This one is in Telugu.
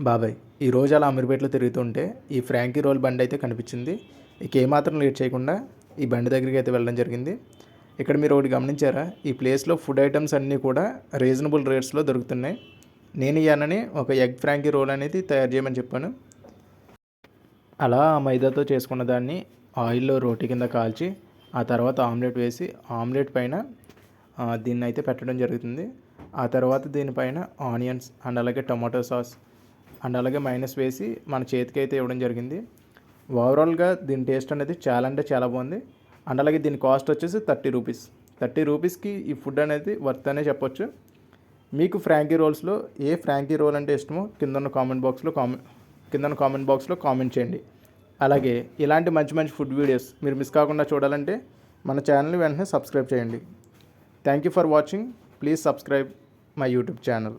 బాబాయ్ ఈరోజు అలా అమీర్పేటలో తిరుగుతుంటే ఈ ఫ్రాంకీ రోల్ బండి అయితే కనిపించింది. ఇక ఏమాత్రం లేట్ చేయకుండా ఈ బండి దగ్గరికి అయితే వెళ్ళడం జరిగింది. ఇక్కడ మీరు ఒకటి గమనించారా, ఈ ప్లేస్లో ఫుడ్ ఐటమ్స్ అన్నీ కూడా రీజనబుల్ రేట్స్లో దొరుకుతున్నాయి. నేను ఇయ్యానని ఒక ఎగ్ ఫ్రాంకీ రోల్ అనేది తయారు చేయమని చెప్పాను. అలా ఆ మైదాతో చేసుకున్న దాన్ని ఆయిల్లో రోటీ కింద కాల్చి ఆ తర్వాత ఆమ్లెట్ వేసి ఆమ్లెట్ పైన దీన్ని అయితే పెట్టడం జరుగుతుంది. ఆ తర్వాత దీనిపైన ఆనియన్స్ అండ్ అలాగే టమాటో సాస్ అండ్ అలాగే మైనస్ వేసి మన చేతికి అయితే ఇవ్వడం జరిగింది. ఓవరాల్గా దీని టేస్ట్ అనేది చాలా అంటే చాలా బాగుంది. అండ్ అలాగే దీని కాస్ట్ వచ్చేసి 30 రూపీస్. 30 రూపీస్కి ఈ ఫుడ్ అనేది వర్త్ అనే చెప్పొచ్చు. మీకు ఫ్రాంకీ రోల్స్లో ఏ ఫ్రాంకీ రోల్ అంటే ఇష్టమో కింద కామెంట్ బాక్స్లో కామెంట్ చేయండి. అలాగే ఇలాంటి మంచి మంచి ఫుడ్ వీడియోస్ మీరు మిస్ కాకుండా చూడాలంటే మన ఛానల్ని వెంటనే సబ్స్క్రైబ్ చేయండి. Thank you for watching. Please subscribe my YouTube channel.